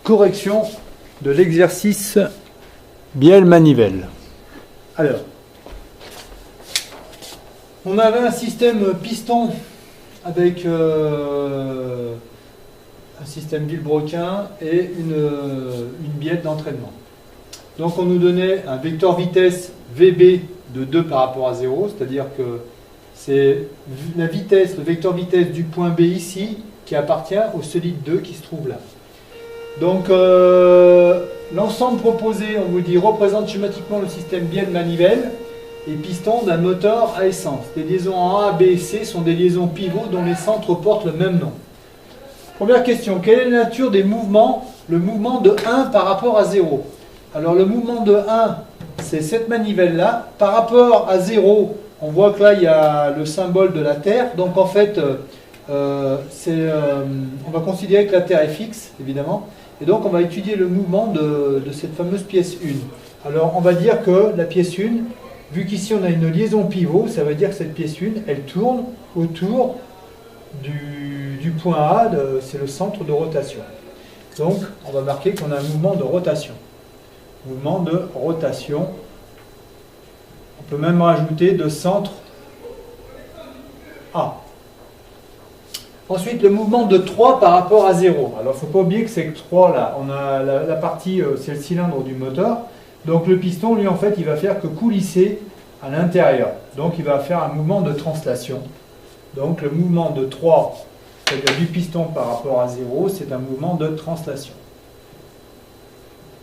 correction de l'exercice bielle-manivelle. Alors, on avait un système piston avec un système Villebrequin et une bielle d'entraînement. Donc on nous donnait un vecteur vitesse VB de 2 par rapport à 0, c'est-à-dire que c'est la vitesse, le vecteur vitesse du point B ici qui appartient au solide 2 qui se trouve là. Donc l'ensemble proposé, on vous dit, représente schématiquement le système bielle-manivelle et piston d'un moteur à essence. Les liaisons en A, B et C sont des liaisons pivots dont les centres portent le même nom. Première question, quelle est la nature des mouvements? Le mouvement de 1 par rapport à 0. Alors le mouvement de 1, c'est cette manivelle-là. Par rapport à 0, on voit que là, il y a le symbole de la Terre. Donc en fait, on va considérer que la Terre est fixe, évidemment. Et donc on va étudier le mouvement de cette fameuse pièce 1. Alors on va dire que la pièce 1, vu qu'ici on a une liaison pivot, ça veut dire que cette pièce 1, elle tourne autour du point A, c'est le centre de rotation. Donc on va marquer qu'on a un mouvement de rotation. Mouvement de rotation. On peut même rajouter de centre A. Ensuite, le mouvement de 3 par rapport à 0. Alors, il ne faut pas oublier que c'est 3 là. On a la partie, c'est le cylindre du moteur. Donc, le piston, lui, en fait, il va faire que coulisser à l'intérieur. Donc, il va faire un mouvement de translation. Donc, le mouvement de 3, c'est-à-dire du piston par rapport à 0, c'est un mouvement de translation.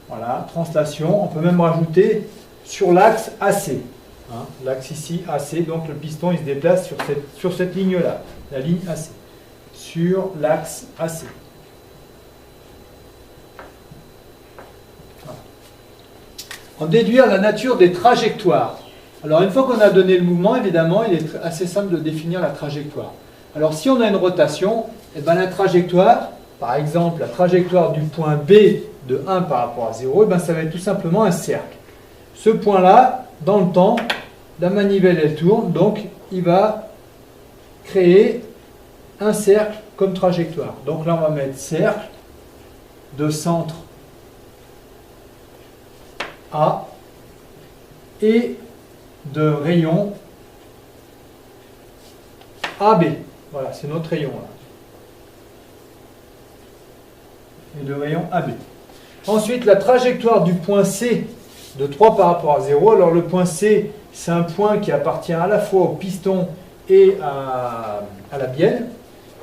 Voilà, translation. On peut même rajouter sur l'axe AC. Hein, l'axe ici, AC. Donc, le piston, il se déplace sur cette ligne-là, la ligne AC. Sur l'axe AC. Voilà. En déduire la nature des trajectoires. Alors, une fois qu'on a donné le mouvement, évidemment, il est assez simple de définir la trajectoire. Alors, si on a une rotation, eh ben, la trajectoire, par exemple, la trajectoire du point B de 1 par rapport à 0, eh ben, ça va être tout simplement un cercle. Ce point-là, dans le temps, la manivelle, elle tourne, donc il va créer un cercle comme trajectoire. Donc là, on va mettre cercle de centre A et de rayon AB. Voilà, c'est notre rayon là. Et de rayon AB. Ensuite, la trajectoire du point C de 3 par rapport à 0. Alors le point C, c'est un point qui appartient à la fois au piston et à la bielle.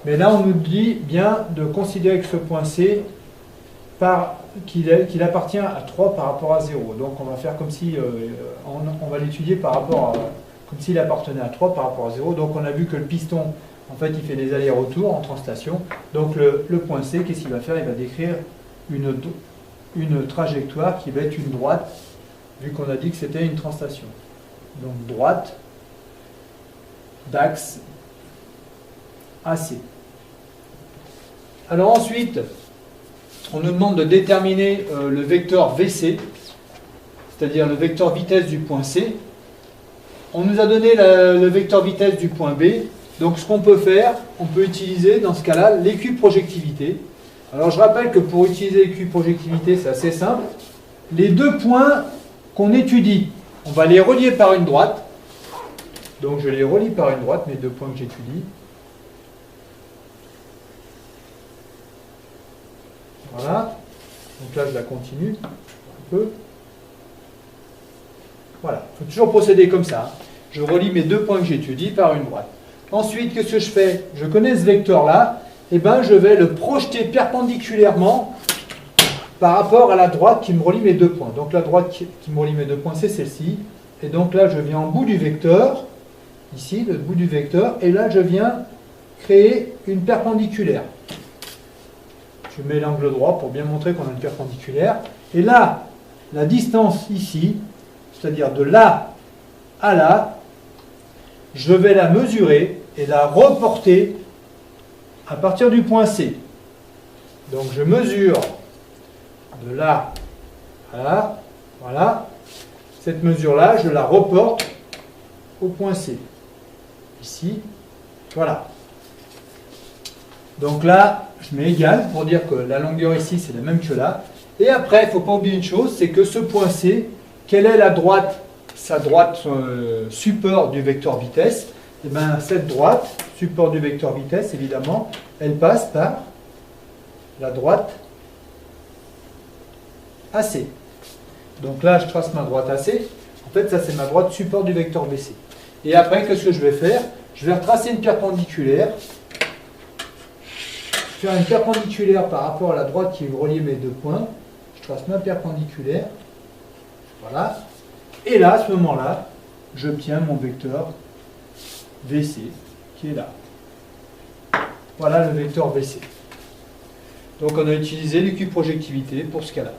Mais là, on nous dit bien de considérer que ce point C, qu'il appartient à 3 par rapport à 0. Donc on va faire comme si, on va l'étudier par rapport à, comme s'il appartenait à 3 par rapport à 0. Donc on a vu que le piston, en fait, il fait des allers-retours en translation. Donc le point C, qu'est-ce qu'il va faire? Il va décrire une trajectoire qui va être une droite, vu qu'on a dit que c'était une translation. Donc droite d'axe AC. Alors ensuite, on nous demande de déterminer le vecteur VC, c'est-à-dire le vecteur vitesse du point C. On nous a donné le vecteur vitesse du point B. Donc ce qu'on peut faire, on peut utiliser dans ce cas-là l'équiprojectivité. Alors je rappelle que pour utiliser l'équiprojectivité, c'est assez simple. Les deux points qu'on étudie, on va les relier par une droite. Donc je les relie par une droite, mes deux points que j'étudie. Voilà. Donc là, je la continue un peu. Voilà. Il faut toujours procéder comme ça. Je relie mes deux points que j'étudie par une droite. Ensuite, qu'est-ce que je fais? Je connais ce vecteur-là. Eh bien, je vais le projeter perpendiculairement par rapport à la droite qui me relie mes deux points. Donc la droite qui me relie mes deux points, c'est celle-ci. Et donc là, je viens en bout du vecteur, ici, le bout du vecteur, et là, je viens créer une perpendiculaire. Je mets l'angle droit pour bien montrer qu'on a une perpendiculaire. Et là, la distance ici, c'est-à-dire de là à là, je vais la mesurer et la reporter à partir du point C. Donc je mesure de là à là, voilà. Cette mesure-là, je la reporte au point C. Ici, voilà. Donc là, je mets égal pour dire que la longueur ici c'est la même que là. Et après, il ne faut pas oublier une chose, c'est que ce point C, quelle est la droite, sa droite support du vecteur vitesse? Et bien cette droite, support du vecteur vitesse, évidemment, elle passe par la droite AC. Donc là, je trace ma droite AC. En fait, ça c'est ma droite support du vecteur BC. Et après, qu'est-ce que je vais faire? Je vais retracer une perpendiculaire. Faire une perpendiculaire par rapport à la droite qui relie mes deux points. Je trace ma perpendiculaire. Voilà. Et là, à ce moment-là, j'obtiens mon vecteur VC qui est là. Voilà le vecteur VC. Donc on a utilisé l'équiprojectivité pour ce cas-là.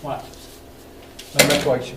Voilà. La correction.